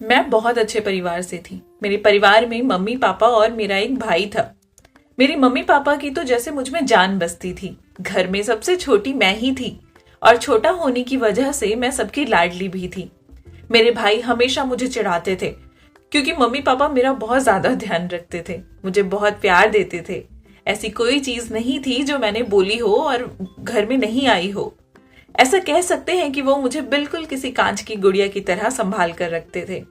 मैं बहुत अच्छे परिवार से थी। मेरे परिवार में मम्मी पापा और मेरा एक भाई था। मेरी मम्मी पापा की तो जैसे मुझ में जान बसती थी। घर में सबसे छोटी मैं ही थी और छोटा होने की वजह से मैं सबकी लाडली भी थी। मेरे भाई हमेशा मुझे चिढ़ाते थे क्योंकि मम्मी पापा मेरा बहुत ज्यादा ध्यान रखते थे, मुझे बहुत प्यार देते थे। ऐसी कोई चीज नहीं थी जो मैंने बोली हो और घर में नहीं आई हो। ऐसा कह सकते हैं कि वो मुझे बिल्कुल किसी कांच की गुड़िया की तरह संभाल कर रखते थे।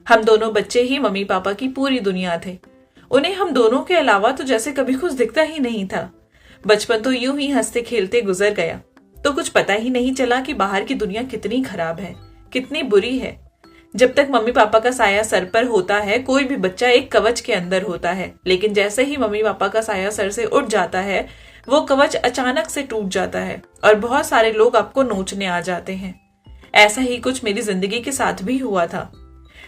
हम दोनों बच्चे ही मम्मी पापा की पूरी दुनिया थे। उन्हें हम दोनों के अलावा तो जैसे कभी कुछ दिखता ही नहीं था। बचपन तो यूं ही हंसते खेलते गुजर गया, तो कुछ पता ही नहीं चला कि बाहर की दुनिया कितनी खराब है, कितनी बुरी है। जब तक मम्मी पापा का साया सर पर होता है, कोई भी बच्चा एक कवच के अंदर होता है, लेकिन जैसे ही मम्मी पापा का साया सर से उठ जाता है, वो कवच अचानक से टूट जाता है और बहुत सारे लोग आपको नोचने आ जाते हैं। ऐसा ही कुछ मेरी जिंदगी के साथ भी हुआ था।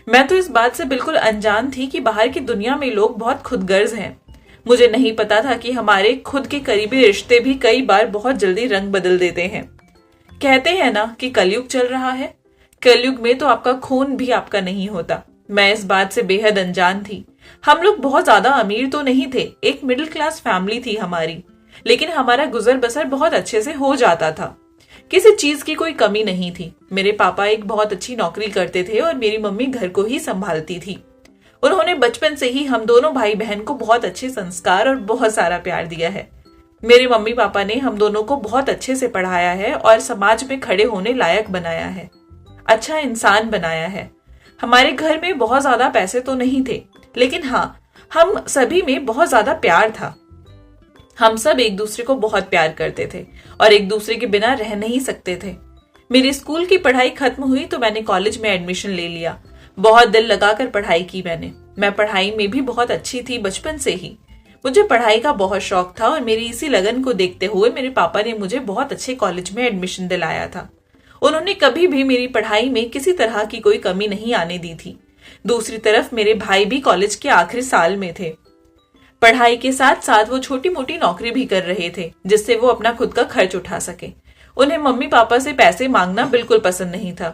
मैं तो इस बात से बिल्कुल अनजान थी कि बाहर की दुनिया में लोग बहुत खुदगर्ज हैं। मुझे नहीं पता था कि हमारे खुद के करीबी रिश्ते भी कई बार बहुत जल्दी रंग बदल देते हैं। कहते हैं ना कि कलयुग चल रहा है। कलयुग में तो आपका खून भी आपका नहीं होता। मैं इस बात से बेहद अनजान थी। हम लोग बहुत ज्यादा अमीर तो नहीं थे, एक मिडिल क्लास फैमिली थी हमारी, लेकिन हमारा गुजर बसर बहुत अच्छे से हो जाता था। किसी चीज की कोई कमी नहीं थी। मेरे पापा एक बहुत अच्छी नौकरी करते थे और मेरी मम्मी घर को ही संभालती थी। उन्होंने बचपन से ही हम दोनों भाई बहन को बहुत अच्छे संस्कार और बहुत सारा प्यार दिया है। मेरे मम्मी पापा ने हम दोनों को बहुत अच्छे से पढ़ाया है और समाज में खड़े होने लायक बनाया है, अच्छा इंसान बनाया है। हमारे घर में बहुत ज्यादा पैसे तो नहीं थे, लेकिन हाँ, हम सभी में बहुत ज्यादा प्यार था। हम सब एक दूसरे को बहुत प्यार करते थे और एक दूसरे के बिना रह नहीं सकते थे। मेरी स्कूल की पढ़ाई खत्म हुई तो मैंने कॉलेज में एडमिशन ले लिया। बहुत दिल लगाकर पढ़ाई की मैंने। मैं पढ़ाई में भी बहुत अच्छी थी बचपन से ही। मुझे पढ़ाई का बहुत शौक था और मेरी इसी लगन को देखते हुए मेरे पापा ने मुझे बहुत अच्छे कॉलेज में एडमिशन दिलाया था। उन्होंने कभी भी मेरी पढ़ाई में किसी तरह की कोई कमी नहीं आने दी थी। दूसरी तरफ मेरे भाई भी कॉलेज के आखिरी साल में थे। पढ़ाई के साथ साथ वो छोटी मोटी नौकरी भी कर रहे थे, जिससे वो अपना खुद का खर्च उठा सके। उन्हें मम्मी पापा से पैसे मांगना बिल्कुल पसंद नहीं था।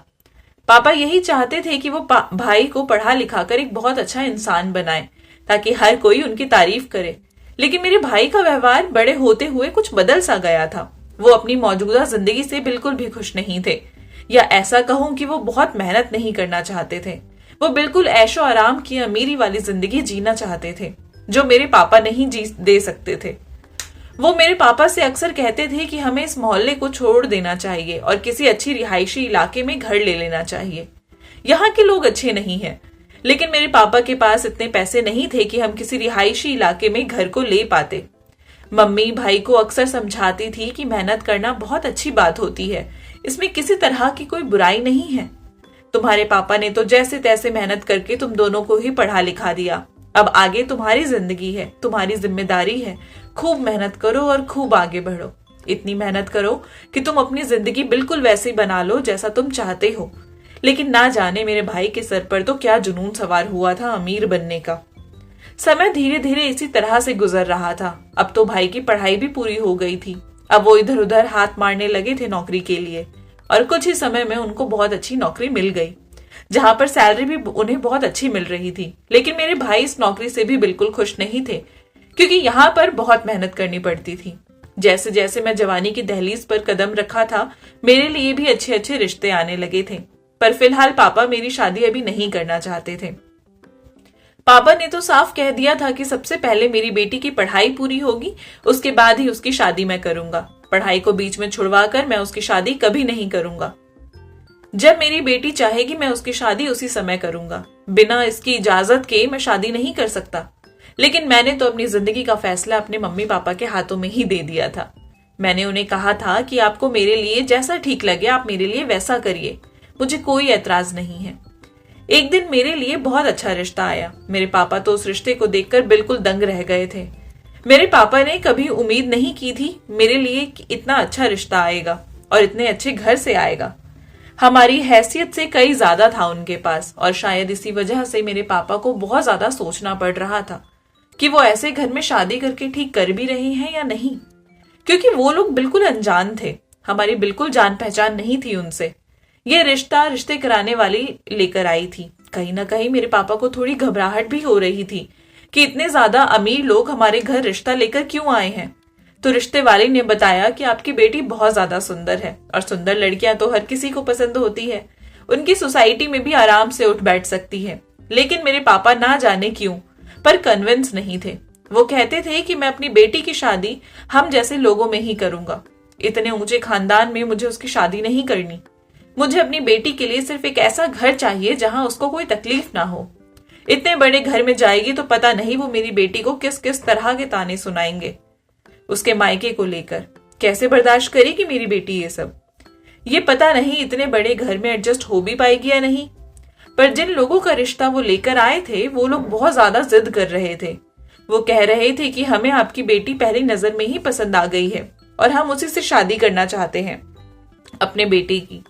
पापा यही चाहते थे कि वो भाई को पढ़ा लिखा कर एक बहुत अच्छा इंसान बनाए, ताकि हर कोई उनकी तारीफ करे। लेकिन मेरे भाई का व्यवहार बड़े होते हुए कुछ बदल सा गया था। वो अपनी मौजूदा जिंदगी से बिल्कुल भी खुश नहीं थे, या ऐसा कहूं कि वो बहुत मेहनत नहीं करना चाहते थे। वो बिल्कुल ऐशो आराम की अमीरी वाली जिंदगी जीना चाहते थे, जो मेरे पापा नहीं जी दे सकते थे। वो मेरे पापा से अक्सर कहते थे कि हमें इस मोहल्ले को छोड़ देना चाहिए और किसी अच्छी रिहायशी इलाके में घर ले लेना चाहिए। यहाँ के लोग अच्छे नहीं हैं, लेकिन मेरे पापा के पास इतने पैसे नहीं थे कि हम किसी रिहायशी इलाके में घर को ले पाते। मम्मी भाई को अक्सर समझाती थी कि मेहनत करना बहुत अच्छी बात होती है, इसमें किसी तरह की कोई बुराई नहीं है। तुम्हारे पापा ने तो जैसे तैसे मेहनत करके तुम दोनों को ही पढ़ा लिखा दिया। अब आगे तुम्हारी जिंदगी है, तुम्हारी जिम्मेदारी है। खूब मेहनत करो और खूब आगे बढ़ो। इतनी मेहनत करो कि तुम अपनी जिंदगी बिल्कुल वैसी बना लो जैसा तुम चाहते हो। लेकिन ना जाने मेरे भाई के सर पर तो क्या जुनून सवार हुआ था अमीर बनने का। समय धीरे धीरे इसी तरह से गुजर रहा था। अब तो भाई की पढ़ाई भी पूरी हो गई थी। अब वो इधर उधर हाथ मारने लगे थे नौकरी के लिए, और कुछ ही समय में उनको बहुत अच्छी नौकरी मिल गई, जहां पर सैलरी भी उन्हें बहुत अच्छी मिल रही थी। लेकिन मेरे भाई इस नौकरी से भी बिल्कुल खुश नहीं थे, क्योंकि यहाँ पर बहुत मेहनत करनी पड़ती थी। जैसे जैसे मैं जवानी की दहलीज पर कदम रखा था, मेरे लिए भी अच्छे अच्छे रिश्ते आने लगे थे। पर फिलहाल पापा मेरी शादी अभी नहीं करना चाहते थे। पापा ने तो साफ कह दिया था कि सबसे पहले मेरी बेटी की पढ़ाई पूरी होगी, उसके बाद ही उसकी शादी मैं करूंगा। पढ़ाई को बीच में छुड़वा कर मैं उसकी शादी कभी नहीं करूंगा। जब मेरी बेटी चाहेगी मैं उसकी शादी उसी समय करूंगा। बिना इसकी इजाजत के मैं शादी नहीं कर सकता। लेकिन मैंने तो अपनी जिंदगी का फैसला अपने मम्मी पापा के हाथों में ही दे दिया था। मैंने उन्हें कहा था कि आपको मेरे लिए जैसा ठीक लगे आप मेरे लिए वैसा करिए, मुझे कोई एतराज नहीं है। एक दिन मेरे लिए बहुत अच्छा रिश्ता आया। मेरे पापा तो उस रिश्ते को देखकर बिल्कुल दंग रह गए थे। मेरे पापा ने कभी उम्मीद नहीं की थी मेरे लिए कि इतना अच्छा रिश्ता आएगा और इतने अच्छे घर से आएगा। हमारी हैसियत से कई ज्यादा था उनके पास, और शायद इसी वजह से मेरे पापा को बहुत ज्यादा सोचना पड़ रहा था कि वो ऐसे घर में शादी करके ठीक कर भी रहे हैं या नहीं, क्योंकि वो लोग बिल्कुल अनजान थे। हमारी बिल्कुल जान पहचान नहीं थी उनसे। ये रिश्ता रिश्ते कराने वाली लेकर आई थी, कहीं ना कहीं मेरे पापा को थोड़ी घबराहट भी हो रही थी कि इतने ज्यादा अमीर लोग हमारे घर रिश्ता लेकर क्यों आए हैं। तो रिश्ते वाले ने बताया कि आपकी बेटी बहुत ज्यादा सुंदर है और सुंदर लड़कियां तो हर किसी को पसंद होती है, उनकी सोसाइटी में भी आराम से उठ बैठ सकती है। लेकिन मेरे पापा ना जाने क्यों पर कन्विंस नहीं थे। वो कहते थे कि मैं अपनी बेटी की शादी हम जैसे लोगों में ही करूंगा, इतने ऊंचे खानदान में मुझे उसकी शादी नहीं करनी। मुझे अपनी बेटी के लिए सिर्फ एक ऐसा घर चाहिए जहां उसको कोई तकलीफ ना हो। इतने बड़े घर में जाएगी तो पता नहीं वो मेरी बेटी को किस किस तरह के ताने सुनाएंगे। उसके मायके को लेकर कैसे बर्दाश्त करेगी मेरी बेटी ये सब। ये पता नहीं इतने बड़े घर में एडजस्ट हो भी पाएगी या नहीं। पर जिन लोगों का रिश्ता वो लेकर आए थे वो लोग बहुत ज्यादा जिद कर रहे थे। वो कह रहे थे कि हमें आपकी बेटी पहली नजर में ही पसंद आ गई है और हम उसी से शादी करना चाहते हैं, अपने बेटे की।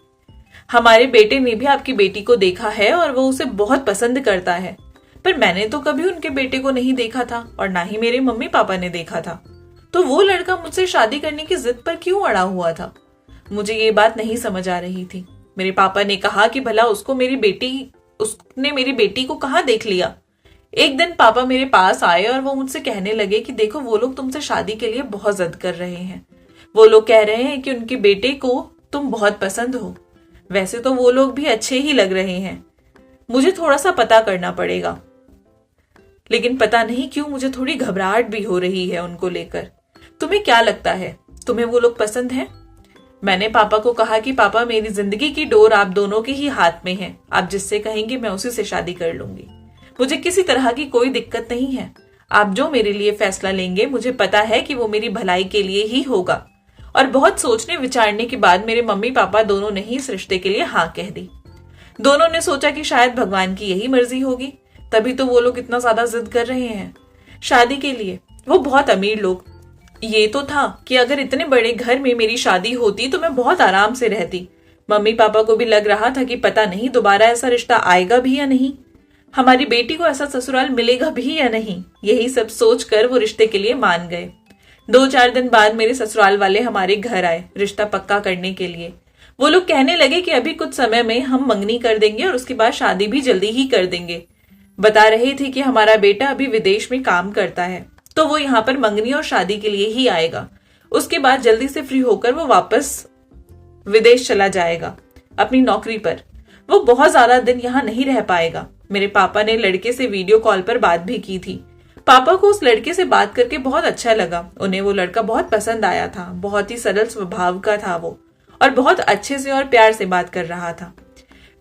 हमारे बेटे ने भी आपकी बेटी को देखा है और वो उसे बहुत पसंद करता है, पर मैंने तो कभी उनके बेटे को नहीं देखा था और ना ही मेरे मम्मी पापा ने देखा था। तो वो लड़का मुझसे शादी करने की जिद पर क्यों अड़ा हुआ था? मुझे ये बात नहीं समझ आ रही थी। मेरे पापा ने कहा कि भला उसने मेरी बेटी को कहाँ देख लिया। एक दिन पापा मेरे पास आए और वो मुझसे कहने लगे कि देखो वो लोग तुमसे शादी के लिए बहुत जिद कर रहे हैं। वो लोग कह रहे हैं कि उनके बेटे को तुम बहुत पसंद हो। वैसे तो वो लोग भी अच्छे ही लग रहे हैं, मुझे थोड़ा सा पता करना पड़ेगा। लेकिन पता नहीं क्यों मुझे थोड़ी घबराहट भी हो रही है उनको लेकर। तुम्हें क्या लगता है, तुम्हें वो लोग पसंद हैं? मैंने पापा को कहा कि पापा मेरी जिंदगी की डोर आप दोनों के ही हाथ में है, आप जिससे कहेंगे मैं उसी से शादी कर लूंगी। मुझे किसी तरह की कोई दिक्कत नहीं है। आप जो मेरे लिए फैसला लेंगे मुझे पता है कि वो मेरी भलाई के लिए ही होगा। और बहुत सोचने विचारने के बाद मेरे मम्मी पापा दोनों ने ही इस रिश्ते के लिए हाँ कह दी। दोनों ने सोचा कि शायद भगवान की यही मर्जी होगी, तभी तो वो लोग इतना ज्यादा जिद कर रहे हैं शादी के लिए। वो बहुत अमीर लोग। ये तो था कि अगर इतने बड़े घर में मेरी शादी होती तो मैं बहुत आराम से रहती। मम्मी पापा को भी लग रहा था कि पता नहीं दोबारा ऐसा रिश्ता आएगा भी या नहीं, हमारी बेटी को ऐसा ससुराल मिलेगा भी या नहीं। यही सब सोचकर वो रिश्ते के लिए मान गए। 2-4 दिन बाद मेरे ससुराल वाले हमारे घर आए रिश्ता पक्का करने के लिए। वो लोग कहने लगे कि अभी कुछ समय में हम मंगनी कर देंगे और उसके बाद शादी भी जल्दी ही कर देंगे। बता रहे थे कि हमारा बेटा अभी विदेश में काम करता है, तो वो यहाँ पर मंगनी और शादी के लिए ही आएगा। उसके बाद जल्दी से फ्री होकर वो वापस विदेश चला जाएगा अपनी नौकरी पर। वो बहुत ज्यादा दिन यहाँ नहीं रह पाएगा। मेरे पापा ने लड़के से वीडियो कॉल पर बात भी की थी। पापा को उस लड़के से बात करके बहुत अच्छा लगा। उन्हें वो लड़का बहुत पसंद आया था। बहुत ही सरल स्वभाव का था वो और बहुत अच्छे से और प्यार से बात कर रहा था।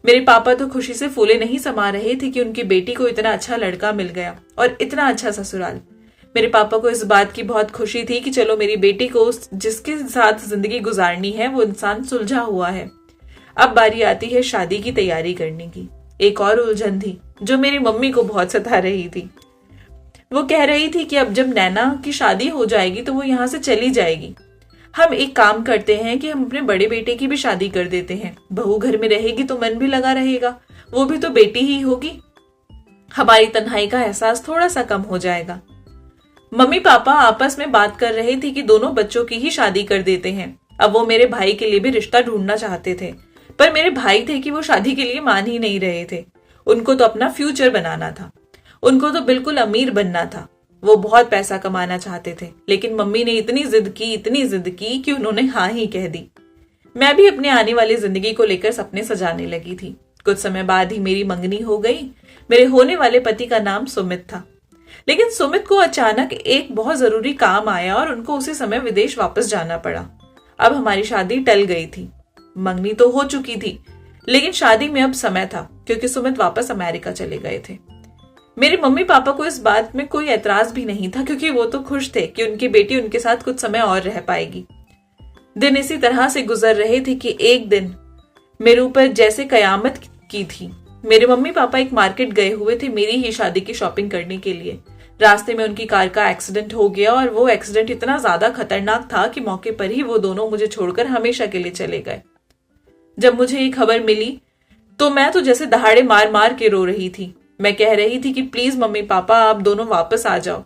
मेरे पापा तो खुशी से फूले नहीं समा रहे थे कि उनकी बेटी को इतना अच्छा लड़का मिल गया और इतना अच्छा ससुराल। मेरे पापा को इस बात की बहुत खुशी थी कि चलो मेरी बेटी को जिसके साथ जिंदगी गुजारनी है वो इंसान सुलझा हुआ है। अब बारी आती है शादी की तैयारी करने की। एक और उलझन थी जो मेरी मम्मी को बहुत सता रही थी। वो कह रही थी कि अब जब नैना की शादी हो जाएगी तो वो यहाँ से चली जाएगी। हम एक काम करते हैं कि हम अपने बड़े बेटे की भी शादी कर देते हैं। बहू घर में रहेगी तो मन भी लगा रहेगा, वो भी तो बेटी ही होगी। हमारी तन्हाई का एहसास थोड़ा सा कम हो जाएगा। मम्मी पापा आपस में बात कर रहे थे कि दोनों बच्चों की ही शादी कर देते हैं। अब वो मेरे भाई के लिए भी रिश्ता ढूंढना चाहते थे, पर मेरे भाई थे कि वो शादी के लिए मान ही नहीं रहे थे। उनको तो अपना फ्यूचर बनाना था, उनको तो बिल्कुल अमीर बनना था। वो बहुत पैसा कमाना चाहते थे, लेकिन मम्मी ने इतनी जिद की कि उन्होंने हाँ ही कह दी। मैं भी अपने आने वाली जिंदगी को लेकर सपने सजाने लगी थी। कुछ समय बाद ही मेरी मंगनी हो गई। मेरे होने वाले पति का नाम सुमित था, लेकिन सुमित को अचानक एक बहुत जरूरी काम आया और उनको उसी समय विदेश वापस जाना पड़ा। अब हमारी शादी टल गई थी। मंगनी तो हो चुकी थी, लेकिन शादी में अब समय था क्योंकि सुमित वापस अमेरिका चले गए थे। मेरे मम्मी पापा को इस बात में कोई एतराज भी नहीं था क्योंकि वो तो खुश थे कि उनकी बेटी उनके साथ कुछ समय और रह पाएगी। दिन इसी तरह से गुजर रहे थे कि एक दिन मेरे ऊपर जैसे कयामत की थी। मेरे मम्मी पापा एक मार्केट गए हुए थे मेरी ही शादी की शॉपिंग करने के लिए। रास्ते में उनकी कार का एक्सीडेंट हो गया और वो एक्सीडेंट इतना ज्यादा खतरनाक था कि मौके पर ही वो दोनों मुझे छोड़कर हमेशा के लिए चले गए। जब मुझे ये खबर मिली तो मैं तो जैसे दहाड़े मार मार के रो रही थी। मैं कह रही थी कि प्लीज मम्मी पापा आप दोनों वापस आ जाओ,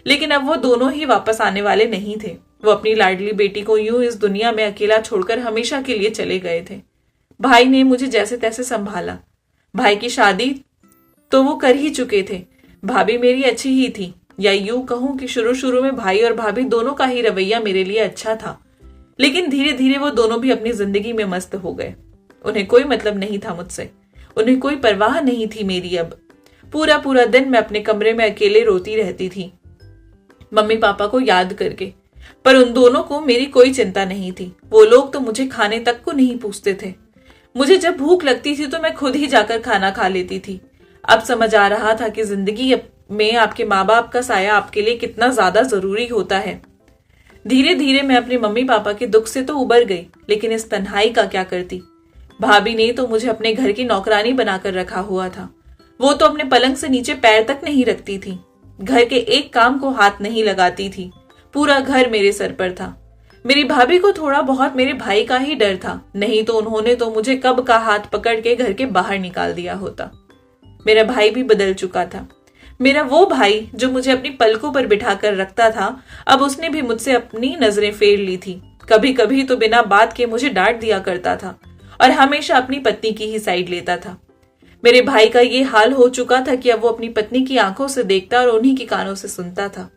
लेकिन अब वो दोनों ही वापस आने वाले नहीं थे। वो अपनी लाडली बेटी को यूं इस दुनिया में अकेला छोड़कर हमेशा के लिए चले गए थे। भाई ने मुझे जैसे तैसे संभाला। भाई की शादी तो वो कर ही चुके थे। भाभी मेरी अच्छी ही थी, या यूं कहूं कि शुरू शुरू में भाई और भाभी दोनों का ही रवैया मेरे लिए अच्छा था, लेकिन धीरे धीरे वो दोनों भी अपनी जिंदगी में मस्त हो गए। उन्हें कोई मतलब नहीं था मुझसे, उन्हें कोई परवाह नहीं थी मेरी। अब पूरा पूरा दिन मैं अपने कमरे में अकेले रोती रहती थी, मम्मी पापा को याद करके। पर उन दोनों को मेरी कोई चिंता नहीं थी। वो लोग तो मुझे खाने तक को नहीं पूछते थे। मुझे जब भूख लगती थी तो मैं खुद ही जाकर खाना खा लेती थी। अब समझ आ रहा था कि जिंदगी में आपके माँ बाप का साया आपके लिए कितना ज्यादा जरूरी होता है। धीरे धीरे मैं अपने मम्मी पापा के दुख से तो उबर गई, लेकिन इस तन्हाई का क्या करती। भाभी ने तो मुझे अपने घर की नौकरानी बनाकर रखा हुआ था। वो तो अपने पलंग से नीचे पैर तक नहीं रखती थी, घर के एक काम को हाथ नहीं लगाती थी। पूरा घर मेरे सर पर था। मेरी भाभी को थोड़ा बहुत मेरे भाई का ही डर था, नहीं तो उन्होंने तो मुझे कब का हाथ पकड़ के घर के बाहर निकाल दिया होता। मेरा भाई भी बदल चुका था। मेरा वो भाई जो मुझे अपनी पलकों पर बिठा कर रखता था, अब उसने भी मुझसे अपनी नजरें फेर ली थी। कभी कभी तो बिना बात के मुझे डांट दिया करता था और हमेशा अपनी पत्नी की ही साइड लेता था। मेरे भाई का ये हाल हो चुका था कि अब वो अपनी पत्नी की आंखों से देखता और उन्हीं की कानों से सुनता था।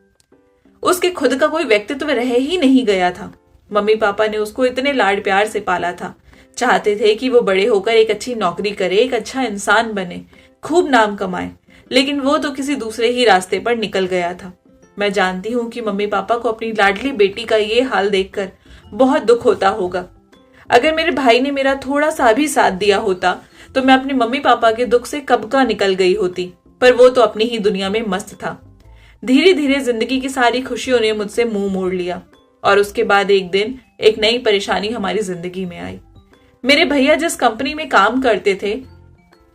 उसके खुद का कोई व्यक्तित्व रह ही नहीं गया था। मम्मी पापा ने उसको इतने लाड प्यार से पाला था, चाहते थे कि वो बड़े होकर एक अच्छी नौकरी करे, एक अच्छा इंसान बने, खूब नाम कमाए, लेकिन वो तो किसी दूसरे ही रास्ते पर निकल गया था। मैं जानती हूँ कि मम्मी पापा को अपनी लाडली बेटी का ये हाल देखकर बहुत दुख होता होगा। अगर मेरे भाई ने मेरा थोड़ा सा भी साथ दिया होता तो मैं अपने मम्मी पापा के दुख से कब का निकल गई होती, पर वो तो अपनी ही दुनिया में मस्त था। धीरे धीरे जिंदगी की सारी खुशियों ने मुझसे मुंह मोड़ लिया और उसके बाद एक दिन एक नई परेशानी हमारी जिंदगी में आई। मेरे भैया जिस कंपनी में काम करते थे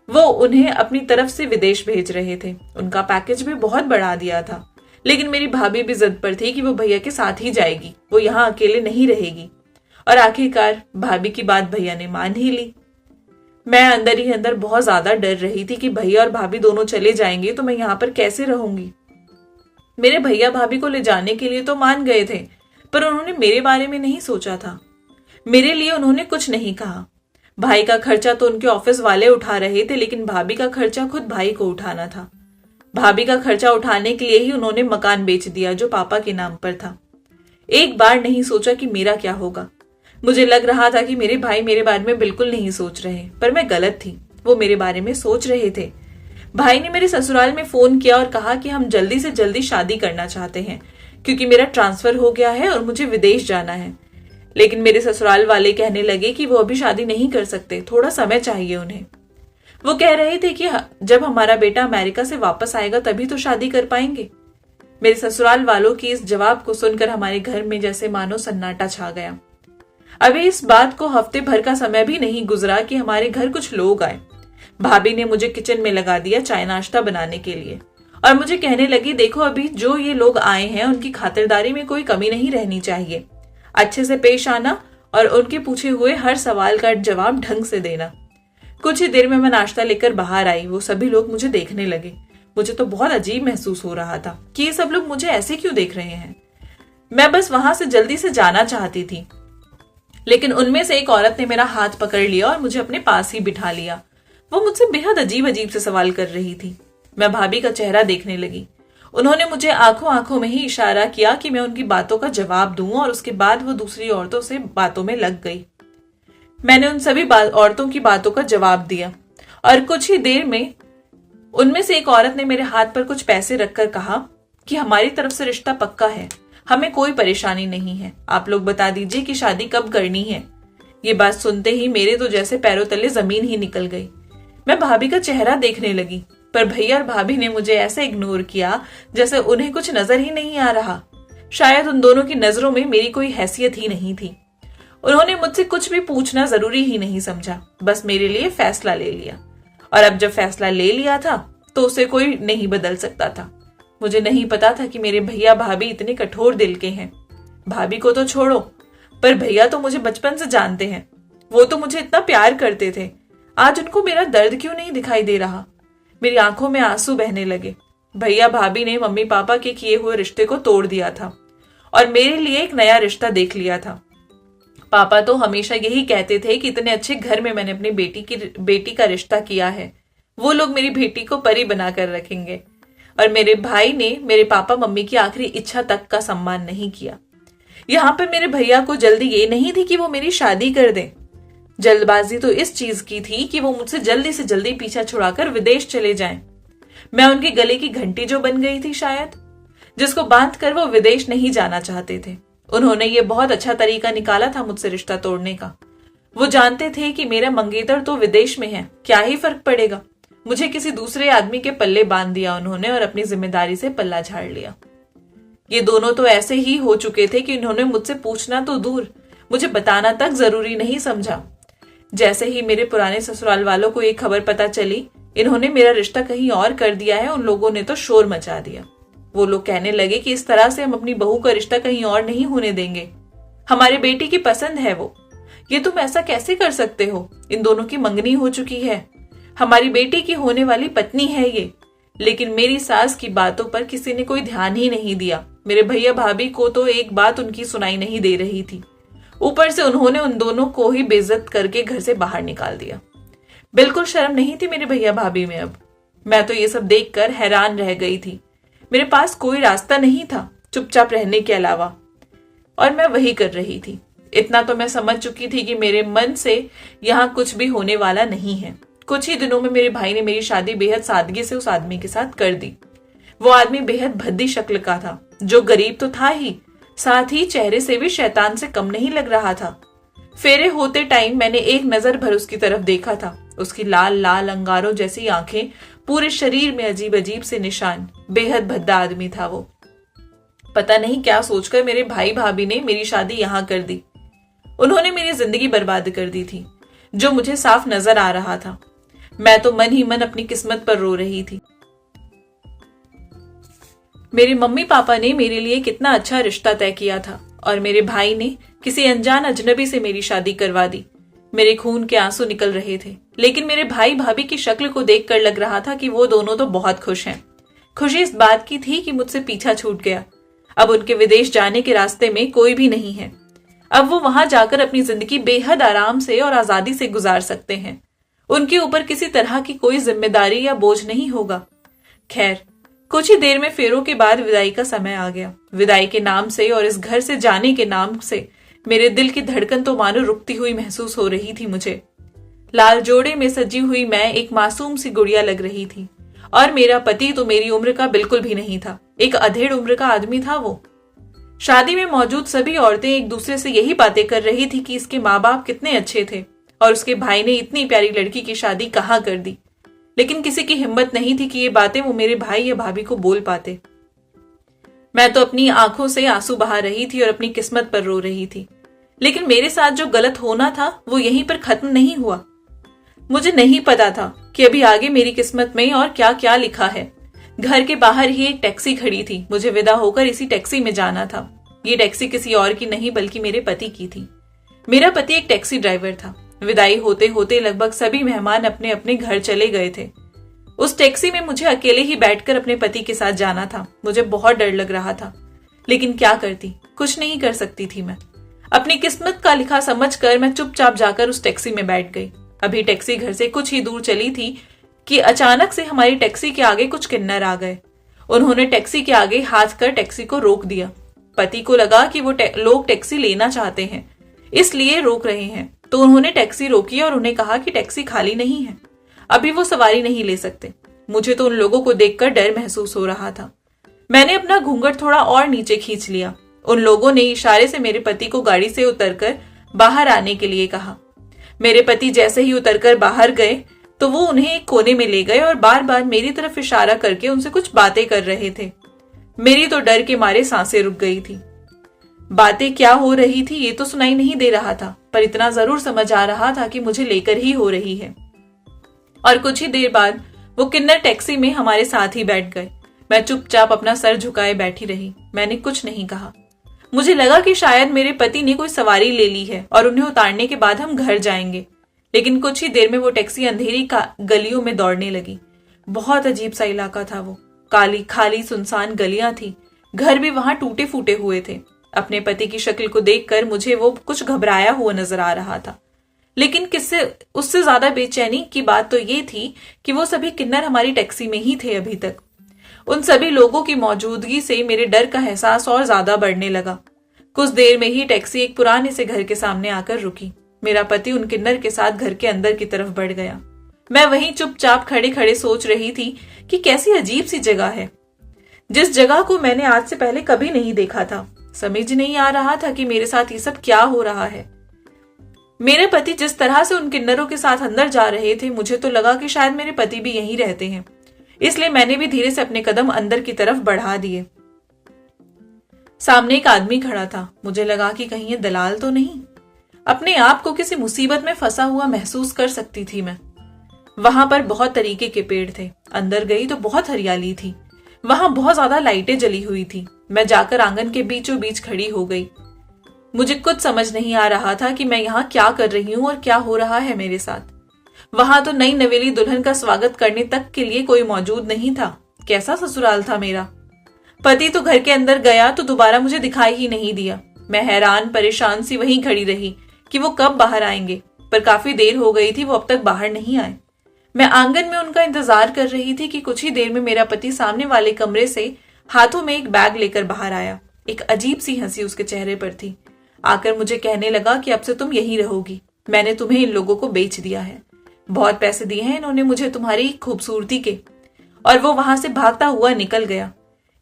वो उन्हें अपनी तरफ से विदेश भेज रहे थे। उनका पैकेज भी बहुत बढ़ा दिया था, लेकिन मेरी भाभी भी जिद पर थी कि वो भैया के साथ ही जाएगी, वो यहाँ अकेले नहीं रहेगी। और आखिरकार भाभी की बात भैया ने मान ही ली। मैं अंदर ही अंदर बहुत ज्यादा डर रही थी कि भैया और भाभी दोनों चले जाएंगे तो मैं यहाँ पर कैसे रहूंगी। मेरे भैया भाभी को ले जाने के लिए तो मान गए थे, पर उन्होंने मेरे बारे में नहीं सोचा था। मेरे लिए उन्होंने कुछ नहीं कहा। भाई का खर्चा तो उनके ऑफिस वाले उठा रहे थे, लेकिन भाभी का खर्चा खुद भाई को उठाना था। भाभी का खर्चा उठाने के लिए ही उन्होंने मकान बेच दिया जो पापा के नाम पर था। एक बार नहीं सोचा कि मेरा क्या होगा। मुझे लग रहा था कि मेरे भाई मेरे बारे में बिल्कुल नहीं सोच रहे, पर मैं गलत थी। वो मेरे बारे में सोच रहे थे। भाई ने मेरे ससुराल में फोन किया और कहा कि हम जल्दी से जल्दी शादी करना चाहते हैं, क्योंकि मेरा ट्रांसफर हो गया है और मुझे विदेश जाना है। लेकिन मेरे ससुराल वाले कहने लगे कि वो अभी शादी नहीं कर सकते, थोड़ा समय चाहिए उन्हें। वो कह रहे थे कि जब हमारा बेटा अमेरिका से वापस आएगा तभी तो शादी कर पाएंगे। मेरे ससुराल वालों की इस जवाब को सुनकर हमारे घर में जैसे मानो सन्नाटा छा गया। अभी इस बात को हफ्ते भर का समय भी नहीं गुजरा कि हमारे घर कुछ लोग आए। भाभी ने मुझे किचन में लगा दिया चाय नाश्ता बनाने के लिए और मुझे कहने लगी, देखो अभी जो ये लोग आए हैं उनकी खातिरदारी में कोई कमी नहीं रहनी चाहिए, अच्छे से पेश आना और उनके पूछे हुए हर सवाल का जवाब ढंग से देना। कुछ ही देर में मैं नाश्ता लेकर बाहर आई। वो सभी लोग मुझे देखने लगे। मुझे तो बहुत अजीब महसूस हो रहा था कि ये सब लोग मुझे ऐसे क्यों देख रहे हैं। मैं बस वहां से जल्दी से जाना चाहती थी, लेकिन उनमें से एक औरत ने मेरा हाथ पकड़ लिया और मुझे अपने पास ही बिठा लिया। वो मुझसे बेहद अजीब अजीब से सवाल कर रही थी। मैं भाभी का चेहरा देखने लगी। उन्होंने मुझे आंखों आंखों में ही इशारा किया कि मैं उनकी बातों का जवाब दूं और उसके बाद वो दूसरी औरतों से बातों में लग गई। मैंने उन सभी औरतों की बातों का जवाब दिया और कुछ ही देर में उनमें से एक औरत ने मेरे हाथ पर कुछ पैसे रखकर कहा कि हमारी तरफ से रिश्ता पक्का है, हमें कोई परेशानी नहीं है, आप लोग बता दीजिए कि शादी कब करनी है। ये बात सुनते ही मेरे तो जैसे पैरों तले जमीन ही निकल गई। मैं भाभी का चेहरा देखने लगी, पर भैया और भाभी ने मुझे ऐसे इग्नोर किया जैसे उन्हें कुछ नजर ही नहीं आ रहा। शायद उन दोनों की नजरों में मेरी कोई हैसियत ही नहीं थी। उन्होंने मुझसे कुछ भी पूछना जरूरी ही नहीं समझा, बस मेरे लिए फैसला ले लिया। और अब जब फैसला ले लिया था तो उसे कोई नहीं बदल सकता था। मुझे नहीं पता था कि मेरे भैया भाभी इतने कठोर दिल के हैं। भाभी को तो छोड़ो, पर भैया तो मुझे बचपन से जानते हैं। वो तो मुझे इतना प्यार करते थे। आज उनको मेरा दर्द क्यों नहीं दिखाई दे रहा। मेरी आंखों में आंसू बहने लगे। भैया भाभी ने मम्मी पापा के किए हुए रिश्ते को तोड़ दिया था और मेरे लिए एक नया रिश्ता देख लिया था। पापा तो हमेशा यही कहते थे कि इतने अच्छे घर में मैंने अपनी बेटी का रिश्ता किया है। वो लोग मेरी बेटी को परी बनाकर रखेंगे। और मेरे भाई ने मेरे पापा मम्मी की आखिरी इच्छा तक का सम्मान नहीं किया। यहाँ पर मेरे भैया को जल्दी ये नहीं थी कि वो मेरी शादी कर दे, जल्दबाजी तो इस चीज की थी कि वो मुझसे जल्दी से जल्दी पीछा छुड़ाकर विदेश चले जाएं। मैं उनके गले की घंटी जो बन गई थी शायद, जिसको बांध कर वो विदेश नहीं जाना चाहते थे। उन्होंने ये बहुत अच्छा तरीका निकाला था मुझसे रिश्ता तोड़ने का। वो जानते थे कि मेरा मंगेतर तो विदेश में है, क्या ही फर्क पड़ेगा। मुझे किसी दूसरे आदमी के पल्ले बांध दिया उन्होंने और अपनी जिम्मेदारी से पल्ला झाड़ लिया। ये दोनों तो ऐसे ही हो चुके थे कि इन्होंने मुझसे पूछना तो दूर, मुझे बताना तक जरूरी नहीं समझा। जैसे ही मेरे पुराने ससुराल वालों को ये खबर पता चली इन्होंने मेरा रिश्ता कहीं और कर दिया है, उन लोगों ने तो शोर मचा दिया। वो लोग कहने लगे कि इस तरह से हम अपनी बहू का रिश्ता कहीं और नहीं होने देंगे, हमारी बेटी की पसंद है वो, ये तुम ऐसा कैसे कर सकते हो, इन दोनों की मंगनी हो चुकी है, हमारी बेटी की होने वाली पत्नी है ये। लेकिन मेरी सास की बातों पर किसी ने कोई ध्यान ही नहीं दिया। मेरे भैया भाभी को तो एक बात उनकी सुनाई नहीं दे रही थी, ऊपर से उन्होंने उन दोनों को ही बेइज्जत करके घर से बाहर निकाल दिया। बिल्कुल शर्म नहीं थी मेरे भैया भाभी में अब। मैं तो ये सब देखकर हैरान रह गई थी। मेरे पास कोई रास्ता नहीं था चुपचाप रहने के अलावा, और मैं वही कर रही थी। इतना तो मैं समझ चुकी थी कि मेरे मन से यहाँ कुछ भी होने वाला नहीं है। कुछ ही दिनों में मेरे भाई ने मेरी शादी बेहद सादगी से उस आदमी के साथ कर दी। वो आदमी बेहद भद्दी शक्ल का था, जो गरीब तो था ही, साथ ही चेहरे से भी शैतान से कम नहीं लग रहा था। फेरे होते टाइम मैंने एक नजर भर उसकी तरफ देखा था। उसकी लाल लाल अंगारों जैसी आंखें, पूरे शरीर में अजीब अजीब से निशान, बेहद भद्दा आदमी था वो। पता नहीं क्या सोचकर मेरे भाई भाभी ने मेरी शादी यहां कर दी। उन्होंने मेरी जिंदगी बर्बाद कर दी थी, जो मुझे साफ नजर आ रहा था। मैं तो मन ही मन अपनी किस्मत पर रो रही थी। मेरे मम्मी पापा ने मेरे लिए कितना अच्छा रिश्ता तय किया था और मेरे भाई ने किसी अनजान अजनबी से मेरी शादी करवा दी। मेरे खून के आंसू निकल रहे थे, लेकिन मेरे भाई भाभी की शक्ल को देखकर लग रहा था कि वो दोनों तो बहुत खुश हैं। खुशी इस बात की थी कि मुझसे पीछा छूट गया। अब उनके विदेश जाने के रास्ते में कोई भी नहीं है। अब वो वहां जाकर अपनी जिंदगी बेहद आराम से और आजादी से गुजार सकते हैं। उनके ऊपर किसी तरह की कोई जिम्मेदारी या बोझ नहीं होगा। खैर, कुछ ही देर में फेरों के बाद विदाई का समय आ गया। विदाई के नाम से और इस घर से जाने के नाम से मेरे दिल की धड़कन तो मानो रुकती हुई महसूस हो रही थी मुझे। लाल जोड़े में सजी हुई मैं एक मासूम सी गुड़िया लग रही थी, और मेरा पति तो मेरी उम्र का बिल्कुल भी नहीं था, एक अधेड़ उम्र का आदमी था वो। शादी में मौजूद सभी औरतें एक दूसरे से यही बातें कर रही थी कि इसके माँ बाप कितने अच्छे थे और उसके भाई ने इतनी प्यारी लड़की की शादी कहाँ कर दी। लेकिन किसी की हिम्मत नहीं थी कि ये बातें वो मेरे भाई या भाभी को बोल पाते। मैं तो अपनी आंखों से आंसू बहा रही थी और अपनी किस्मत पर रो रही थी। लेकिन मेरे साथ जो गलत होना था वो यहीं पर खत्म नहीं हुआ। मुझे नहीं पता था कि अभी आगे मेरी किस्मत में और क्या क्या लिखा है। घर के बाहर ही एक टैक्सी खड़ी थी, मुझे विदा होकर इसी टैक्सी में जाना था। ये टैक्सी किसी और की नहीं बल्कि मेरे पति की थी। मेरा पति एक टैक्सी ड्राइवर था। विदाई होते होते लगभग सभी मेहमान अपने अपने घर चले गए थे। उस टैक्सी में मुझे अकेले ही बैठकर अपने पति के साथ जाना था। मुझे बहुत डर लग रहा था, लेकिन क्या करती, कुछ नहीं कर सकती थी मैं। अपनी किस्मत का लिखा समझकर मैं चुपचाप जाकर उस टैक्सी में बैठ गई। अभी टैक्सी घर से कुछ ही दूर चली थी कि अचानक से हमारी टैक्सी के आगे कुछ किन्नर आ गए। उन्होंने टैक्सी के आगे हाथ कर टैक्सी को रोक दिया। पति को लगा कि वो लोग टैक्सी लेना चाहते हैं, इसलिए रोक रहे हैं, तो उन्होंने टैक्सी रोकी और उन्हें कहा कि टैक्सी खाली नहीं है, अभी वो सवारी नहीं ले सकते। मुझे तो उन लोगों को देखकर डर महसूस हो रहा था। मैंने अपना घूंघट थोड़ा और नीचे खींच लिया। उन लोगों ने इशारे से मेरे पति को गाड़ी से उतरकर बाहर आने के लिए कहा। मेरे पति जैसे ही उतरकर बाहर गए तो वो उन्हें एक कोने में ले गए और बार बार मेरी तरफ इशारा करके उनसे कुछ बातें कर रहे थे। मेरी तो डर के मारे सांसें रुक गई थी। बातें क्या हो रही थी ये तो सुनाई नहीं दे रहा था, पर इतना जरूर समझ आ रहा था कि मुझे लेकर ही हो रही है। और कुछ ही देर बाद वो किन्नर टैक्सी में हमारे साथ ही बैठ गए। मैं चुपचाप अपना सर झुकाए बैठी रही। मैंने कुछ नहीं कहा। मुझे लगा कि शायद मेरे पति ने कोई सवारी ले ली है और उन्हें उतारने के बाद हम घर जाएंगे। लेकिन कुछ ही देर में वो टैक्सी अंधेरी का गलियों में दौड़ने लगी। बहुत अजीब सा इलाका था वो। काली खाली सुनसान गलियां थी, घर भी वहां टूटे फूटे हुए थे। अपने पति की शक्ल को देखकर मुझे वो कुछ घबराया हुआ नजर आ रहा था, लेकिन किससे उससे ज्यादा बेचैनी की बात तो ये थी कि वो सभी किन्नर हमारी टैक्सी में ही थे अभी तक। उन सभी लोगों की मौजूदगी से मेरे डर का एहसास और ज्यादा बढ़ने लगा। कुछ देर में ही टैक्सी एक पुराने से घर के सामने आकर रुकी। मेरा पति उन किन्नर के साथ घर के अंदर की तरफ बढ़ गया। मैं वहीं चुपचाप खड़े खड़े सोच रही थी कि कैसी अजीब सी जगह है, जिस जगह को मैंने आज से पहले कभी नहीं देखा था। समझ नहीं आ रहा था कि मेरे साथ ये सब क्या हो रहा है। मेरे पति जिस तरह से उन किन्नरों के साथ अंदर जा रहे थे, मुझे तो लगा कि शायद मेरे पति भी यहीं रहते हैं। इसलिए मैंने भी धीरे से अपने कदम अंदर की तरफ बढ़ा दिए। सामने एक आदमी खड़ा था। मुझे लगा कि कहीं ये दलाल तो नहीं। अपने आप को किसी मुसीबत में फंसा हुआ महसूस कर सकती थी मैं। वहां पर बहुत तरीके के पेड़ थे। अंदर गई तो बहुत हरियाली थी। वहां बहुत ज्यादा लाइटें जली हुई थी। मैं जाकर आंगन के बीचों बीच खड़ी हो गई। मुझे कुछ समझ नहीं आ रहा था कि मैं यहाँ क्या कर रही हूँ और क्या हो रहा है मेरे साथ। वहां तो नई नवेली दुल्हन का स्वागत करने तक के लिए कोई मौजूद नहीं था। कैसा ससुराल था मेरा। पति तो घर के अंदर गया तो दोबारा मुझे दिखाई ही नहीं दिया। मैं हैरान परेशान सी वहीं खड़ी रही कि वो कब बाहर आएंगे, पर काफी देर हो गई थी, वो अब तक बाहर नहीं आए। मैं आंगन में उनका इंतजार कर रही थी कि कुछ ही देर में मेरा पति सामने वाले कमरे से हाथों में एक बैग लेकर बाहर आया। एक अजीब सी हंसी उसके चेहरे पर थी। आकर मुझे कहने लगा कि अब से तुम यहीं रहोगी। मैंने तुम्हें इन लोगों को बेच दिया है। बहुत पैसे दिए हैं इन्होंने मुझे तुम्हारी खूबसूरती के। और वो वहां से भागता हुआ निकल गया।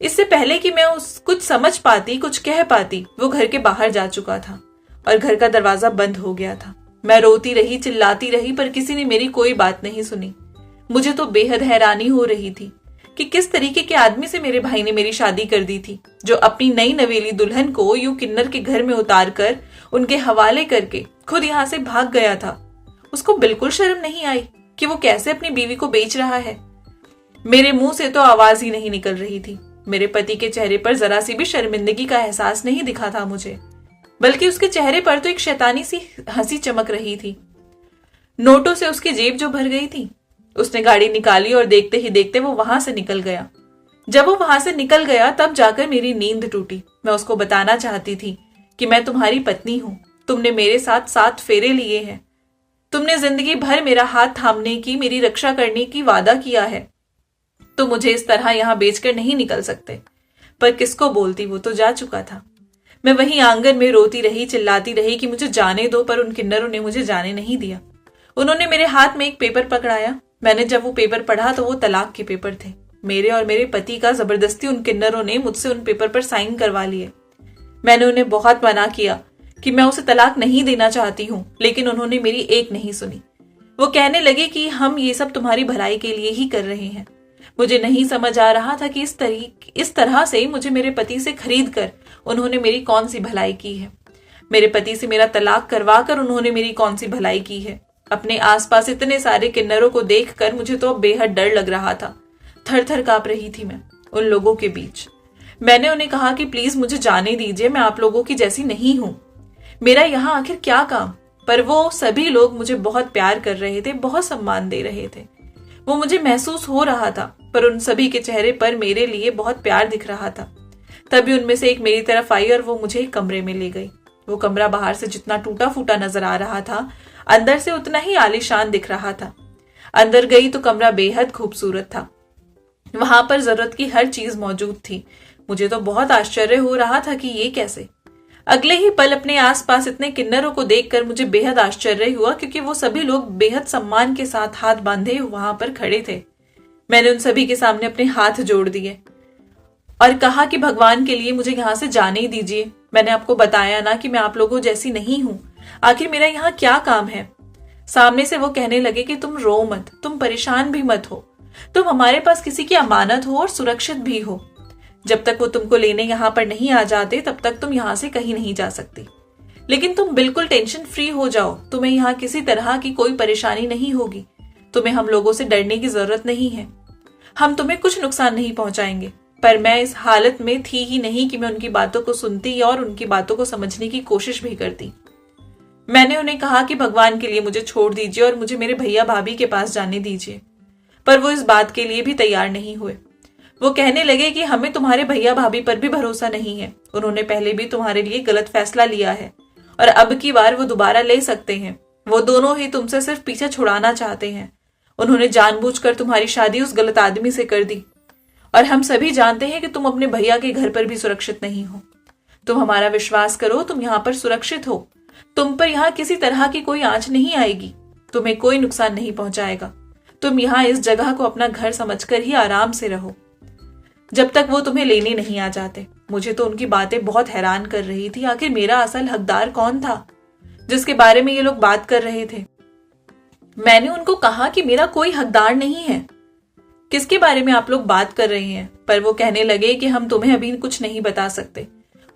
इससे पहले कि मैं कुछ समझ पाती, कुछ कह पाती, वो घर के बाहर जा चुका था और घर का दरवाजा बंद हो गया था। मैं रोती रही, चिल्लाती रही, पर किसी ने मेरी कोई बात नहीं सुनी। मुझे तो बेहद हैरानी हो रही थी कि किस तरीके के आदमी से मेरे भाई ने मेरी शादी कर दी थी, जो अपनी नई नवेली दुल्हन को यूं किन्नर के घर में उतार कर उनके हवाले करके खुद यहाँ से भाग गया था। उसको बिल्कुल शर्म नहीं आई कि वो कैसे अपनी बीवी को बेच रहा है। मेरे मुंह से तो आवाज ही नहीं निकल रही थी। मेरे पति के चेहरे पर जरा सी भी शर्मिंदगी का एहसास नहीं दिखा था मुझे, बल्कि उसके चेहरे पर तो एक शैतानी सी हंसी चमक रही थी। नोटों से उसकी जेब जो भर गई थी। उसने गाड़ी निकाली और देखते ही देखते वो वहां से निकल गया। जब वो वहां से निकल गया तब जाकर मेरी नींद टूटी। मैं उसको बताना चाहती थी कि मैं तुम्हारी पत्नी हूं। तुमने मेरे साथ 7 फेरे लिए हैं। तुमने जिंदगी भर मेरा हाथ थामने की, मेरी रक्षा करने की वादा किया है। तो मुझे इस तरह यहां बेचकर नहीं निकल सकते। पर किसको बोलती, वो तो जा चुका था। मैं वहीं आंगन में रोती रही, चिल्लाती रही कि मुझे जाने दो, पर उन किन्नरों ने मुझे जाने नहीं दिया। उन्होंने मेरे हाथ में एक पेपर पकड़ाया। मैंने जब वो पेपर पढ़ा तो वो तलाक के पेपर थे। मेरे और मेरे पति का जबरदस्ती उन किन्नरों ने मुझसे उन पेपर पर साइन करवा लिए। मैंने उन्हें बहुत मना किया कि मैं उसे तलाक नहीं देना चाहती हूँ, लेकिन उन्होंने मेरी एक नहीं सुनी। वो कहने लगे कि हम ये सब तुम्हारी भलाई के लिए ही कर रहे हैं। मुझे नहीं समझ आ रहा था कि इस तरह से मुझे मेरे पति से खरीद कर उन्होंने मेरी कौन सी भलाई की है। मेरे पति से मेरा तलाक करवा कर उन्होंने मेरी कौन सी भलाई की है। अपने आसपास इतने सारे किन्नरों को देखकर मुझे तो अब बेहद डर लग रहा था। थर थर कांप रही थी मैं उन लोगों के बीच। मैंने उन्हें कहा कि प्लीज मुझे जाने दीजिए, मैं आप लोगों की जैसी नहीं हूं। मेरा यहाँ आखिर क्या काम। पर वो सभी लोग मुझे बहुत प्यार कर रहे थे, बहुत सम्मान दे रहे थे। वो मुझे महसूस हो रहा था, पर उन सभी के चेहरे पर मेरे लिए बहुत प्यार दिख रहा था। तभी उनमें से एक मेरी तरफ आई और वो मुझे एक कमरे में ले गई। वो कमरा बाहर से जितना टूटा फूटा नजर आ रहा था, अंदर से उतना ही आलीशान दिख रहा था। अंदर गई तो कमरा बेहद खूबसूरत था। वहां पर जरूरत की हर चीज मौजूद थी। मुझे तो बहुत आश्चर्य हो रहा था कि ये कैसे। अगले ही पल अपने आसपास इतने किन्नरों को देखकर मुझे बेहद आश्चर्य हुआ, क्योंकि वो सभी लोग बेहद सम्मान के साथ हाथ बांधे वहां पर खड़े थे। मैंने उन सभी के सामने अपने हाथ जोड़ दिए और कहा कि भगवान के लिए मुझे यहाँ से जाने दीजिए। मैंने आपको बताया ना कि मैं आप लोगों जैसी नहीं हूं। आखिर मेरा यहाँ क्या काम है। सामने से वो कहने लगे कि तुम रो मत, तुम परेशान भी मत हो, तुम हमारे पास किसी की अमानत हो और सुरक्षित भी हो। जब तक वो तुमको लेने यहाँ पर नहीं आ जाते तब तक तुम यहाँ से कहीं नहीं जा सकती। लेकिन तुम बिल्कुल टेंशन फ्री हो जाओ, तुम्हें यहाँ किसी तरह की कोई परेशानी नहीं होगी। तुम्हें हम लोगों से डरने की जरूरत नहीं है। हम तुम्हें कुछ नुकसान नहीं पहुंचाएंगे। पर मैं इस हालत में थी ही नहीं कि मैं उनकी बातों को सुनती और उनकी बातों को समझने की कोशिश भी करती। मैंने उन्हें कहा कि भगवान के लिए मुझे छोड़ दीजिए और मुझे मेरे भैया भाभी के पास जाने दीजिए। पर वो इस बात के लिए भी तैयार नहीं हुए। वो कहने लगे कि हमें तुम्हारे भैया भाभी पर भी भरोसा नहीं है। उन्होंने पहले भी तुम्हारे लिए गलत फैसला लिया है और अब की बार वो दोबारा ले सकते हैं। वो दोनों ही तुमसे सिर्फ पीछे छुड़ाना चाहते हैं। उन्होंने जानबूझकर तुम्हारी शादी उस गलत आदमी से कर दी। और हम सभी जानते हैं कि तुम अपने भैया के घर पर भी सुरक्षित नहीं हो। तुम हमारा विश्वास करो, तुम यहाँ पर सुरक्षित हो। तुम पर यहाँ किसी तरह की कोई आंच नहीं आएगी। तुम्हें कोई नुकसान नहीं पहुंचाएगा। तुम यहाँ इस जगह को अपना घर समझकर ही आराम से रहो, जब तक वो तुम्हें लेने नहीं आ जाते। मुझे तो उनकी बातें बहुत हैरान कर रही थी। आखिर मेरा असल हकदार कौन था जिसके बारे में ये लोग बात कर रहे थे? मैंने उनको कहा कि मेरा कोई हकदार नहीं है। किसके बारे में आप लोग बात कर रहे हैं? पर वो कहने लगे कि हम तुम्हें अभी कुछ नहीं बता सकते।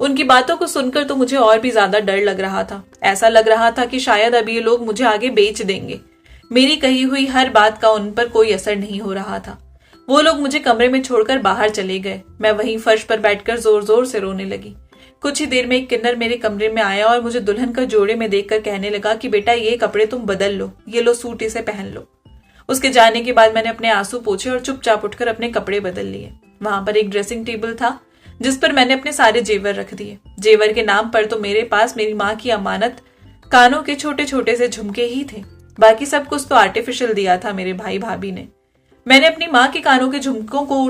उनकी बातों को सुनकर तो मुझे और भी ज्यादा डर लग रहा था। ऐसा लग रहा था कि शायद अभी ये लोग मुझे आगे बेच देंगे। मेरी कही हुई हर बात का उन पर कोई असर नहीं हो रहा था। वो लोग मुझे कमरे में छोड़कर बाहर चले गए। मैं वहीं फर्श पर बैठकर जोर जोर से रोने लगी। कुछ ही देर में एक किन्नर मेरे कमरे में आया और मुझे दुल्हन का जोड़े में देखकर कहने लगा कि बेटा, ये कपड़े तुम बदल लो, ये लो सूट, इसे पहन लो। उसके जाने के बाद मैंने अपने आंसू पोंछे और चुपचाप उठकर अपने कपड़े बदल लिए। वहां पर एक ड्रेसिंग टेबल था जिस पर मैंने अपने सारे जेवर रख दिए। जेवर के नाम पर तो मेरे पास मेरी माँ की अमानत कानों के छोटे छोटे से झुमके ही थे। बाकी सब कुछ तो आर्टिफिशियल दिया था मेरे भाई भाभी ने। मैंने अपनी माँ के कानों के झुमकों को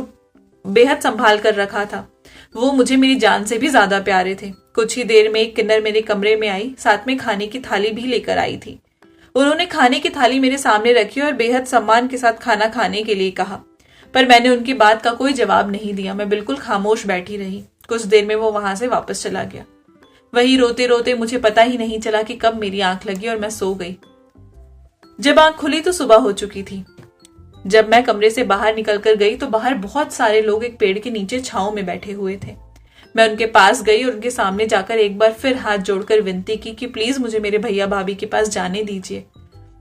बेहद संभाल कर रखा था। वो मुझे मेरी जान से भी ज्यादा प्यारे थे। कुछ ही देर में एक किन्नर मेरे कमरे में आई, साथ में खाने की थाली भी लेकर आई थी। उन्होंने खाने की थाली मेरे सामने रखी और बेहद सम्मान के साथ खाना खाने के लिए कहा, पर मैंने उनकी बात का कोई जवाब नहीं दिया। मैं बिल्कुल खामोश बैठी रही। कुछ देर में वो वहां से वापस चला गया। वही रोते रोते मुझे पता ही नहीं चला कि कब मेरी आंख लगी और मैं सो गई। जब आंख खुली तो सुबह हो चुकी थी। जब मैं कमरे से बाहर निकलकर गई तो बाहर बहुत सारे लोग एक पेड़ के नीचे छांव में बैठे हुए थे। मैं उनके पास गई और उनके सामने जाकर एक बार फिर हाथ जोड़कर विनती की कि प्लीज मुझे मेरे भैया भाभी के पास जाने दीजिए।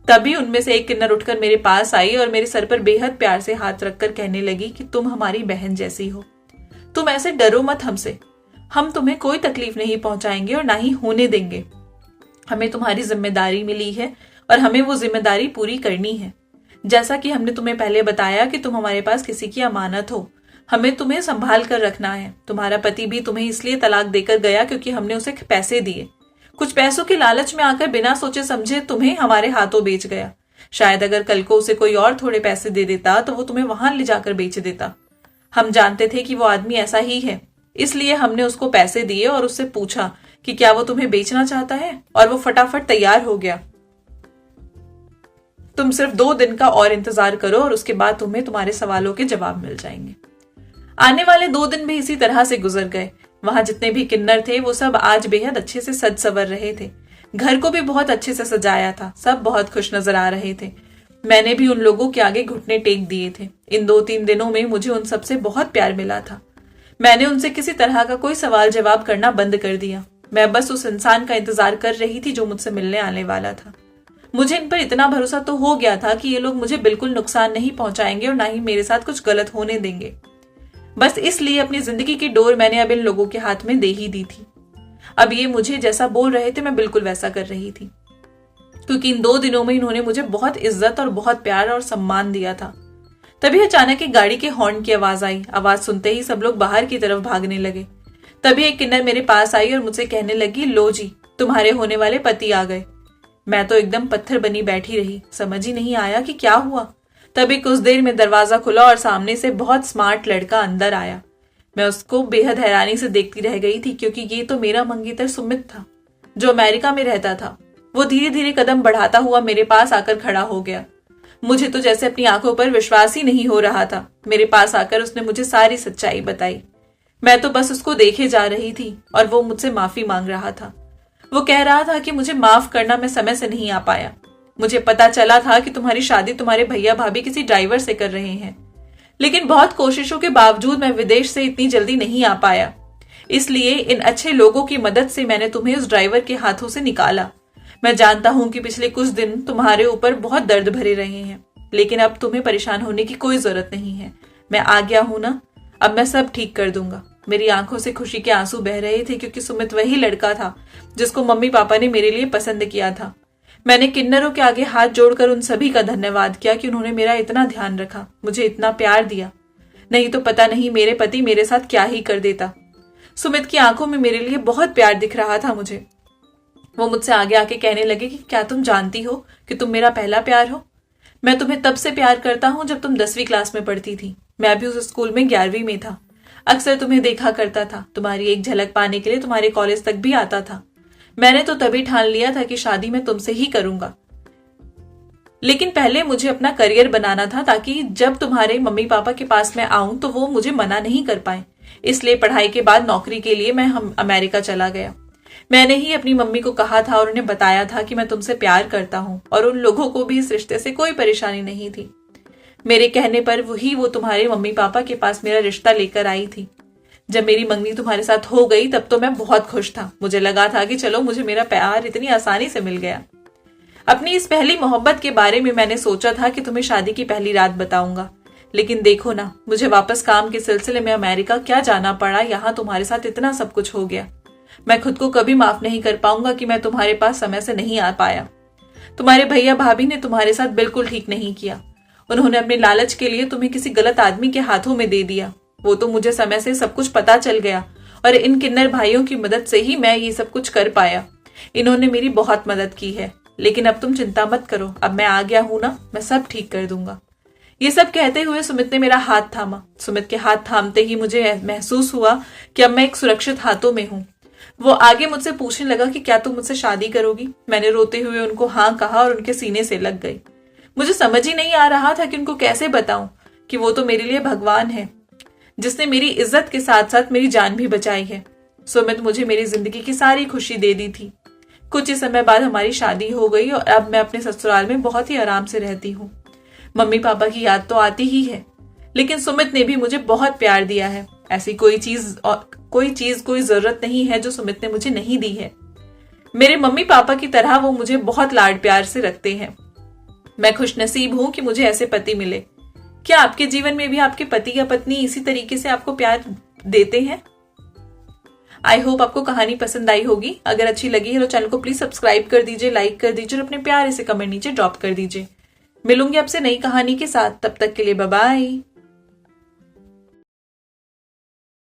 तभी उनमें से एक किन्नर उठकर मेरे पास आई और मेरे सर पर बेहद प्यार से हाथ रखकर कहने लगी कि तुम हमारी बहन जैसी हो, तुम ऐसे डरो मत हमसे। हम तुम्हें कोई तकलीफ नहीं पहुंचाएंगे और ना ही होने देंगे। हमें तुम्हारी जिम्मेदारी मिली है और हमें वो जिम्मेदारी पूरी करनी है। जैसा कि हमने तुम्हें पहले बताया कि तुम हमारे पास किसी की अमानत हो, हमें तुम्हें संभाल कर रखना है। तुम्हारा पति भी तुम्हें इसलिए तलाक देकर गया क्योंकि हमने उसे पैसे दिए। कुछ पैसों के लालच में आकर बिना सोचे समझे तुम्हें हमारे हाथों बेच गया। शायद अगर कल को उसे कोई और थोड़े पैसे दे देता तो वो तुम्हें वहां ले जाकर बेच देता। हम जानते थे कि वो आदमी ऐसा ही है, इसलिए हमने उसको पैसे दिए और उससे पूछा कि क्या वो तुम्हें बेचना चाहता है, और वो फटाफट तैयार हो गया। तुम सिर्फ 2 दिन का और इंतजार करो और उसके बाद तुम्हें तुम्हारे सवालों के जवाब मिल जाएंगे। आने वाले 2 दिन भी इसी तरह से गुजर गए। वहां जितने भी किन्नर थे वो सब आज बेहद अच्छे से सज संवर रहे थे। घर को भी बहुत अच्छे से सजाया था। सब बहुत खुश नजर आ रहे थे। मैंने भी उन लोगों के आगे घुटने टेक दिए थे। इन 2-3 दिनों में मुझे उन सबसे बहुत प्यार मिला था। मैंने उनसे किसी तरह का कोई सवाल जवाब करना बंद कर दिया। मैं बस उस इंसान का इंतजार कर रही थी जो मुझसे मिलने आने वाला था। मुझे इन पर इतना भरोसा तो हो गया था कि ये लोग मुझे बिल्कुल नुकसान नहीं पहुंचाएंगे और ना ही मेरे साथ कुछ गलत होने देंगे। बस इसलिए अपनी जिंदगी की डोर मैंने अब इन लोगों के हाथ में दे ही दी थी। अब ये मुझे जैसा बोल रहे थे मैं बिल्कुल वैसा कर रही थी, क्योंकि इन 2 दिनों में इन्होंने मुझे बहुत इज्जत और बहुत प्यार और सम्मान दिया था। तभी अचानक एक गाड़ी के हॉर्न की आवाज आई। आवाज सुनते ही सब लोग बाहर की तरफ भागने लगे। तभी एक किन्नर मेरे पास आई और मुझसे कहने लगी, लो जी, तुम्हारे होने वाले पति आ गए। मैं तो एकदम पत्थर बनी बैठी रही। समझ ही नहीं आया कि क्या हुआ। तभी कुछ देर में दरवाजा खुला और सामने से बहुत स्मार्ट लड़का अंदर आया। मैं उसको बेहद हैरानी से देखती रह गई थी, क्योंकि ये तो मेरा मंगेतर सुमित था जो अमेरिका में रहता था। वो धीरे धीरे कदम बढ़ाता हुआ मेरे पास आकर खड़ा हो गया। मुझे तो जैसे अपनी आंखों पर विश्वास ही नहीं हो रहा था। मेरे पास आकर उसने मुझे सारी सच्चाई बताई। मैं तो बस उसको देखे जा रही थी और वो मुझसे माफी मांग रहा था। वो कह रहा था कि मुझे माफ करना, मैं समय से नहीं आ पाया। मुझे पता चला था कि तुम्हारी शादी तुम्हारे भैया भाभी किसी ड्राइवर से कर रहे हैं, लेकिन बहुत कोशिशों के बावजूद मैं विदेश से इतनी जल्दी नहीं आ पाया। इसलिए इन अच्छे लोगों की मदद से मैंने तुम्हें उस ड्राइवर के हाथों से निकाला। मैं जानता हूं कि पिछले कुछ दिन तुम्हारे ऊपर बहुत दर्द भरे रहे हैं, लेकिन अब तुम्हें परेशान होने की कोई जरूरत नहीं है। मैं आ गया हूं ना, अब मैं सब ठीक कर दूंगा। मेरी आंखों से खुशी के आंसू बह रहे थे, क्योंकि सुमित वही लड़का था जिसको मम्मी पापा ने मेरे लिए पसंद किया था। मैंने किन्नरों के आगे हाथ जोड़कर उन सभी का धन्यवाद किया कि उन्होंने मेरा इतना ध्यान रखा, मुझे इतना प्यार दिया। नहीं तो पता नहीं मेरे पति मेरे साथ क्या ही कर देता। सुमित की आंखों में मेरे लिए बहुत प्यार दिख रहा था मुझे। वो मुझसे आगे आके कहने लगे कि क्या तुम जानती हो कि तुम मेरा पहला प्यार हो? मैं तुम्हें तब से प्यार करता हूँ जब तुम 10वीं क्लास में पढ़ती थी। मैं भी उस स्कूल में 11वीं में था। अक्सर तुम्हें देखा करता था, तुम्हारी एक झलक पाने के लिए तुम्हारे कॉलेज तक भी आता था। मैंने तो तभी ठान लिया था कि शादी मैं तुमसे ही करूंगा, लेकिन पहले मुझे अपना करियर बनाना था ताकि जब तुम्हारे मम्मी पापा के पास मैं आऊं तो वो मुझे मना नहीं कर पाए। इसलिए पढ़ाई के बाद नौकरी के लिए मैं अमेरिका चला गया। मैंने ही अपनी मम्मी को कहा था और उन्हें बताया था कि मैं तुमसे प्यार करता हूं, और उन लोगों को भी इस रिश्ते से कोई परेशानी नहीं थी। मेरे कहने पर वो तुम्हारे मम्मी पापा के पास मेरा रिश्ता लेकर आई थी। जब मेरी मंगनी तुम्हारे साथ हो गई तब तो मैं बहुत खुश था। मुझे लगा था कि चलो मुझे मेरा प्यार इतनी आसानी से मिल गया। अपनी इस पहली मोहब्बत के बारे में मैंने सोचा था कि तुम्हें शादी की पहली रात बताऊंगा, लेकिन देखो ना, मुझे वापस काम के सिलसिले में अमेरिका क्या जाना पड़ा। यहाँ तुम्हारे साथ इतना सब कुछ हो गया। मैं खुद को कभी माफ नहीं कर पाऊंगा कि मैं तुम्हारे पास समय से नहीं आ पाया। तुम्हारे भैया भाभी ने तुम्हारे साथ बिल्कुल ठीक नहीं किया। उन्होंने अपने लालच के लिए तुम्हें किसी गलत आदमी के हाथों में दे दिया। वो तो मुझे समय से सब कुछ पता चल गया, और इन किन्नर भाइयों की मदद से ही मैं ये सब कुछ कर पाया। इन्होंने मेरी बहुत मदद की है, लेकिन अब तुम चिंता मत करो, अब मैं आ गया हूं ना, मैं सब ठीक कर दूंगा। ये सब कहते हुए सुमित ने मेरा हाथ थामा। सुमित के हाथ थामते ही मुझे महसूस हुआ कि अब मैं एक सुरक्षित हाथों में हूं। वो आगे मुझसे पूछने लगा कि क्या तुम मुझसे शादी करोगी? मैंने रोते हुए उनको हाँ कहा और उनके सीने से लग गई। मुझे समझ ही नहीं आ रहा था कि उनको कैसे बताऊं कि वो तो मेरे लिए भगवान है, जिसने मेरी इज्जत के साथ साथ मेरी जान भी बचाई है। सुमित मुझे मेरी जिंदगी की सारी खुशी दे दी थी। कुछ ही समय बाद हमारी शादी हो गई और अब मैं अपने ससुराल में बहुत ही आराम से रहती हूँ। मम्मी पापा की याद तो आती ही है, लेकिन सुमित ने भी मुझे बहुत प्यार दिया है। ऐसी कोई जरूरत नहीं है जो सुमित ने मुझे नहीं दी है। मेरे मम्मी पापा की तरह वो मुझे बहुत लाड प्यार से रखते हैं। मैं खुशनसीब हूं कि मुझे ऐसे पति मिले। क्या आपके जीवन में भी आपके पति या पत्नी इसी तरीके से आपको प्यार देते हैं? आई होप आपको कहानी पसंद आई होगी। अगर अच्छी लगी है तो चैनल को प्लीज सब्सक्राइब कर दीजिए, लाइक कर दीजिए और अपने प्यारे से कमेंट नीचे ड्रॉप कर दीजिए। मिलूंगी आपसे नई कहानी के साथ, तब तक के लिए बाय बाय।